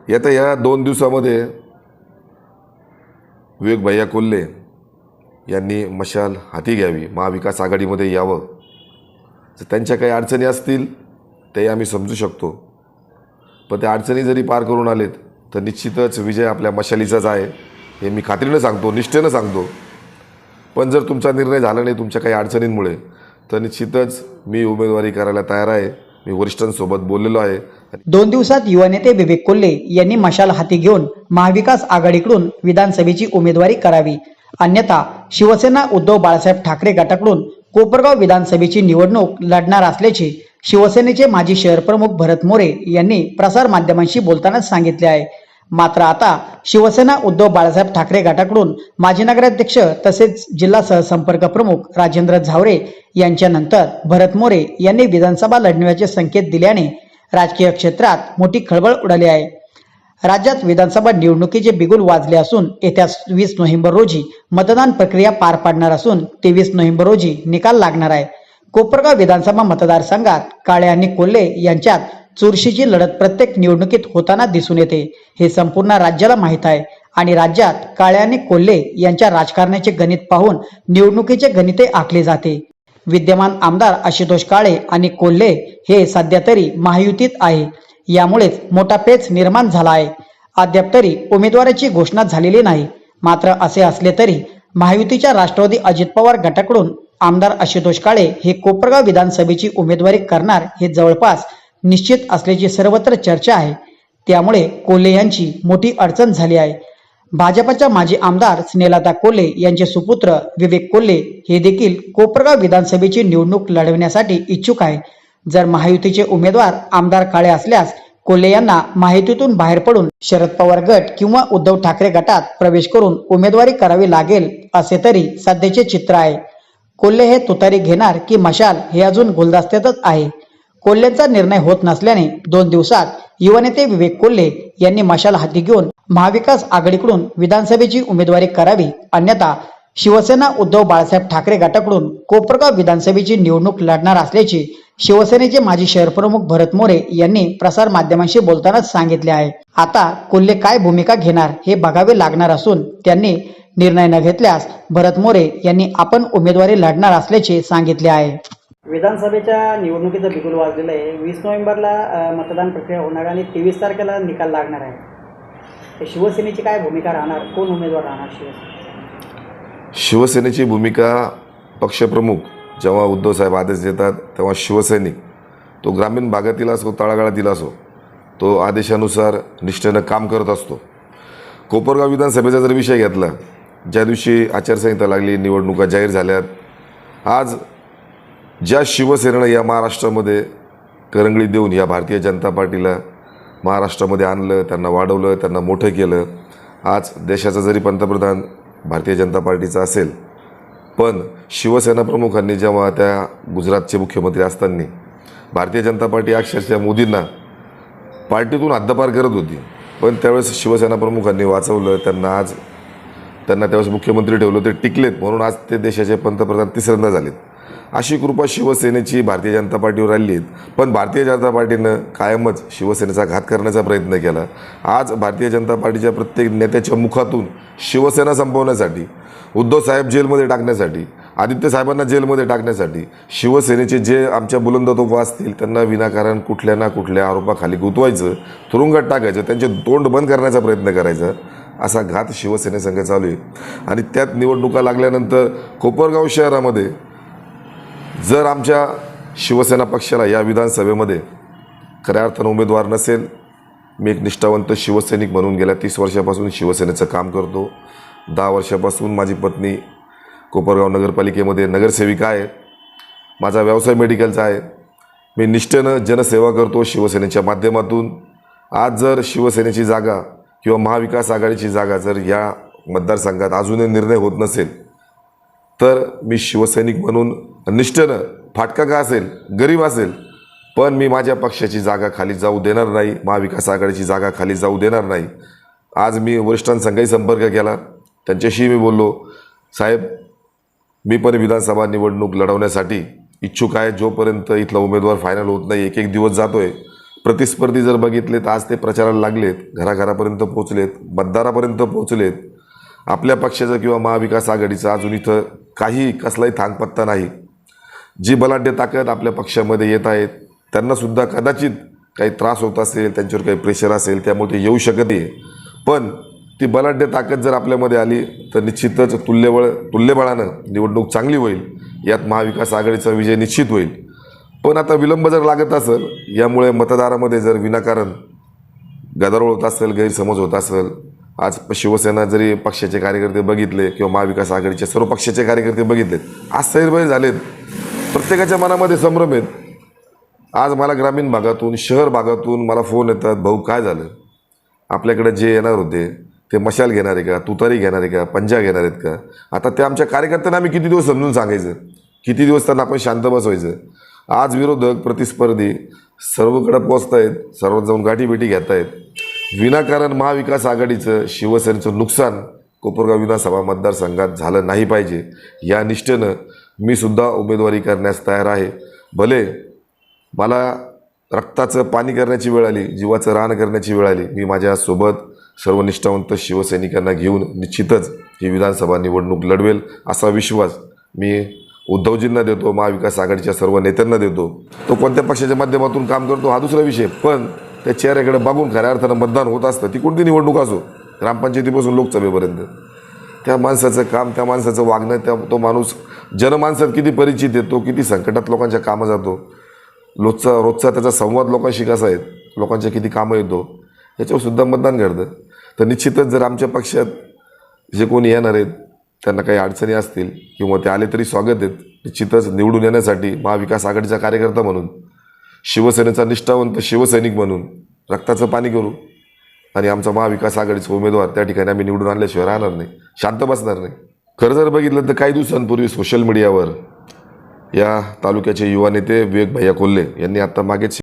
येत्या या 2 दिवसामध्ये विवेक भैया कोल्हे यांनी मशाल हाती घ्यावी, महाविकास आघाडीमध्ये यावं. तर त्यांच्या काही अडचणी असतील ते आम्ही समजू शकतो, पण त्या अडचणी जरी पार करून आलेत तर निश्चितच विजय आपल्या मशालीचाच आहे, हे मी खात्रीनं सांगतो, निष्ठेनं सांगतो. पण जर तुमचा निर्णय झाला नाही तुमच्या काही अडचणींमुळे, तर निश्चितच मी उमेदवारी करायला तयार आहे. मी वरिष्ठांसोबत बोललेलो आहे. 2 दिवसात युवा नेते विवेक कोल्हे यांनी मशाल हाती घेऊन महाविकास आघाडीकडून विधानसभेची उमेदवारी करावी, अन्यथा शिवसेना उद्धव बाळासाहेब ठाकरे गटाकडून कोपरगाव विधानसभेची निवडणूक लढणार असल्याचे शिवसेनेचे माजी शहर प्रमुख भरत मोरे यांनी प्रसार माध्यमांशी बोलताना सांगितले आहे. मात्र आता शिवसेना उद्धव बाळासाहेब ठाकरे गटाकडून माजी नगराध्यक्ष तसेच जिल्हा सहसंपर्क प्रमुख राजेंद्र झावरे यांच्यानंतर भरत मोरे यांनी विधानसभा लढण्याचे संकेत दिल्याने राजकीय क्षेत्रात मोठी खळबळ उडाली आहे. राज्यात विधानसभा निवडणुकीचे बिगुल वाजले असून येत्या 20 नोव्हेंबर रोजी मतदान प्रक्रिया पार पाडणार असून 23 नोव्हेंबर रोजी निकाल लागणार आहे. कोपरगाव विधानसभा मतदारसंघात काळे आणि कोल्हे यांच्यात चुरशीची लढत प्रत्येक निवडणुकीत होताना दिसून येते, हे संपूर्ण राज्याला माहीत आहे. आणि राज्यात काळे आणि कोल्हे यांच्या राजकारणाचे गणित पाहून निवडणुकीचे गणिते आखले जाते. विद्यमान आमदार आशुतोष काळे आणि कोल्हे हे सध्या तरी महायुतीत आहे, यामुळेच मोठा पेच निर्माण झाला आहे. अद्याप तरी उमेदवाराची घोषणा झालेली नाही. मात्र असे असले तरी महायुतीच्या राष्ट्रवादी अजित पवार गटाकडून आमदार आशुतोष काळे हे कोपरगाव विधानसभेची उमेदवारी करणार हे जवळपास निश्चित असल्याची सर्वत्र चर्चा आहे. त्यामुळे कोल्हे यांची मोठी अडचण झाली आहे. भाजपच्या माजी आमदार स्नेहलता कोल्हे यांचे सुपुत्र विवेक कोल्हे हे देखील कोपरगाव विधानसभेची निवडणूक लढवण्यासाठी इच्छुक आहे. जर महायुतीचे उमेदवार आमदार काळे असल्यास कोल्हे यांना महायुतीतून बाहेर पडून शरद पवार गट किंवा उद्धव ठाकरे गटात प्रवेश करून उमेदवारी करावी लागेल, असे तरी सध्याचे चित्र आहे. कोल्हे हे तुतारी घेणार की मशाल हे अजून गुलदस्त्यातच आहे. कोल्हेंचा निर्णय होत नसल्याने 2 दिवसात युवा नेते विवेक कोल्हे यांनी मशाल हाती घेऊन महाविकास आघाडीकडून विधानसभेची उमेदवारी करावी, अन्यथा शिवसेना उद्धव बाळासाहेब ठाकरे गटाकडून कोपरगाव विधानसभेची निवडणूक लढणार असल्याचे शिवसेनेचे माजी शहर प्रमुख भरत मोरे यांनी प्रसार माध्यमांशी बोलताना सांगितले आहे. आता कोल्हे काय भूमिका घेणार हे बघावे लागणार असून त्यांनी निर्णय न घेतल्यास भरत मोरे यांनी आपण उमेदवारी लढणार असल्याचे सांगितले आहे. विधानसभेच्या निवडणुकीचं बिगुल वाजलेलं आहे. 20 नोव्हेंबरला मतदान प्रक्रिया होणार आणि 23 तारखेला निकाल लागणार आहे. शिवसेनेची काय भूमिका राहणार, कोण उमेदवार राहणार शिवसेनेची भूमिका, पक्षप्रमुख जेव्हा उद्धवसाहेब आदेश देतात तेव्हा शिवसैनिक, तो ग्रामीण भागातील असो तळागाळातील असो, तो आदेशानुसार निष्ठेनं काम करत असतो. कोपरगाव विधानसभेचा जर विषय घेतला, ज्या दिवशी आचारसंहिता लागली, निवडणुका जाहीर झाल्यात, आज ज्या शिवसेनेनं या महाराष्ट्रामध्ये करंगळी देऊन या भारतीय जनता पार्टीला महाराष्ट्रामध्ये आणलं, त्यांना वाढवलं, त्यांना मोठं केलं. आज देशाचा जरी पंतप्रधान भारतीय जनता पार्टीचा असेल, पण शिवसेना प्रमुखांनी जेव्हा त्या गुजरातचे मुख्यमंत्री असताना भारतीय जनता पार्टी अक्षरशः मोदींना पार्टीतून हद्दपार करत होती, पण त्यावेळेस शिवसेना प्रमुखांनी वाचवलं त्यांना. आज त्यांना त्यावेळेस मुख्यमंत्री ठेवलं, ते टिकलेत, म्हणून आज ते देशाचे पंतप्रधान तिसऱ्यांदा झालेत. अशी कृपा शिवसेनेची भारतीय जनता पार्टीवर आली आहेत. पण भारतीय जनता पार्टीनं कायमच शिवसेनेचा घात करण्याचा प्रयत्न केला. आज भारतीय जनता पार्टीच्या प्रत्येक नेत्याच्या मुखातून शिवसेना संपवण्यासाठी, उद्धव साहेब जेलमध्ये टाकण्यासाठी, आदित्य साहेबांना जेलमध्ये टाकण्यासाठी, शिवसेनेचे जे आमच्या बुलंद तोफा असतील त्यांना विनाकारण कुठल्या ना कुठल्या आरोपाखाली गुंतवायचं, तुरुंगात टाकायचं, त्यांचे तोंड बंद करण्याचा प्रयत्न करायचा, असा घात शिवसेनेसंघ चालू आहे. आणि त्यात निवडणुका लागल्यानंतर कोपरगाव शहरामध्ये जर आमच्या शिवसेना पक्षाला या विधानसभेमध्ये खऱ्या अर्थानं उमेदवार नसेल, मी एक निष्ठावंत शिवसैनिक म्हणून गेल्या 30 वर्षापासून शिवसेनेचं काम करतो. 10 वर्षापासून माझी पत्नी कोपरगाव नगरपालिकेमध्ये नगरसेविका आहे. माझा व्यवसाय मेडिकलचा आहे. मी निष्ठेनं जनसेवा करतो शिवसेनेच्या माध्यमातून. आज जर शिवसेनेची जागा किंवा महाविकास आघाडीची जागा जर या मतदारसंघात अजूनही निर्णय होत नसेल, तर मी शिवसैनिक म्हणून निष्ठेनं, फाटका का असेल, गरीब असेल, पण मी माझ्या पक्षाची जागा खाली जाऊ देणार नाही, महाविकास आघाडीची जागा खाली जाऊ देणार नाही. आज मी वरिष्ठांसंघही संपर्क केला, त्यांच्याशी मी बोललो, साहेब मी पण विधानसभा निवडणूक लढवण्यासाठी इच्छुक आहे. जोपर्यंत इथला उमेदवार फायनल होत नाही, एक दिवस जातो आहे, प्रतिस्पर्धी जर बघितले तर आज ते प्रचाराला लागलेत, घराघरापर्यंत पोहोचलेत, मतदारापर्यंत पोहोचलेत. आपल्या पक्षाचं किंवा महाविकास आघाडीचं अजून इथं कसलाही थांगपत्ता नाही. जी बलाढ्य ताकद आपल्या पक्षामध्ये येत आहेत त्यांनासुद्धा कदाचित काही त्रास होत असेल, त्यांच्यावर काही प्रेशर असेल, त्यामुळे ते येऊ शकत नाही. पण ती बलाढ्य ताकद जर आपल्यामध्ये आली तर निश्चितच तुल्यबळानं निवडणूक चांगली होईल. यात महाविकास आघाडीचा विजय निश्चित होईल. पण आता विलंब जर लागत असेल, यामुळे मतदारामध्ये जर विनाकारण गदारोळ होत असेल, गैरसमज होत असेल, आज शिवसेना जरी पक्षाचे कार्यकर्ते बघितले किंवा महाविकास आघाडीचे सर्व पक्षाचे कार्यकर्ते बघितलेत, आज सैरभैर झालेत. प्रत्येकाच्या मनामध्ये संभ्रम आहेत. आज मला ग्रामीण भागातून, शहर भागातून मला फोन येतात, भाऊ काय झालं, आपल्याकडे जे येणार होते ते मशाल घेणार आहे का, तुतारी घेणार आहे का, पंजा घेणार आहेत का. आता ते आमच्या कार्यकर्त्यांना आम्ही किती दिवस समजून सांगायचं, किती दिवस त्यांना आपण शांत बसवायचं. आज विरोधक प्रतिस्पर्धी सर्वकडे पोचत आहेत, सर्व जाऊन गाठीभेटी घेत आहेत. विनाकारण महाविकास आघाडीचं, शिवसेनेचं नुकसान कोपरगाव विधानसभा मतदारसंघात झालं नाही पाहिजे या निष्ठेनं मी सुद्धा उमेदवारी करण्यास तयार आहे. भले मला रक्ताचं पाणी करण्याची वेळ आली, जीवाचं रान करण्याची वेळ आली, मी माझ्यासोबत सर्व निष्ठावंत शिवसैनिकांना घेऊन निश्चितच ही विधानसभा निवडणूक लढवेल असा विश्वास मी उद्धवजींना देतो, महाविकास आघाडीच्या सर्व नेत्यांना देतो. तो कोणत्या पक्षाच्या माध्यमातून काम करतो हा दुसरा विषय, पण त्या चेहऱ्याकडे बघून खऱ्या अर्थानं मतदान होत असतं. ती कोणती निवडणूक असो, ग्रामपंचायतीपासून लोकसभेपर्यंत, त्या माणसाचं काम, त्या माणसाचं वागणं, तो माणूस जनमानसात किती परिचित आहे, तो किती संकटात लोकांच्या कामं जातो, रोजचा त्याचा संवाद लोकांशी कसा आहे, लोकांच्या किती कामं येतो, याच्यावर सुद्धा मतदान घडतं. तर निश्चितच जर आमच्या पक्षात जे कोणी येणार आहेत त्यांना काही अडचणी असतील किंवा ते आले तरी स्वागत आहेत. निश्चितच निवडून येण्यासाठी महाविकास आघाडीचा कार्यकर्ता म्हणून, शिवसेनेचा निष्ठावंत शिवसैनिक म्हणून रक्ताचं पाणी करू आणि आमचा महाविकास आघाडीचा उमेदवार त्या ठिकाणी आम्ही निवडून आणल्याशिवाय राहणार नाही, शांत बसणार नाही. खरं जर बघितलं तर काही दिवसांपूर्वी सोशल मीडियावर या तालुक्याचे युवा नेते विवेक भैया कोल्हे यांनी आता मागेच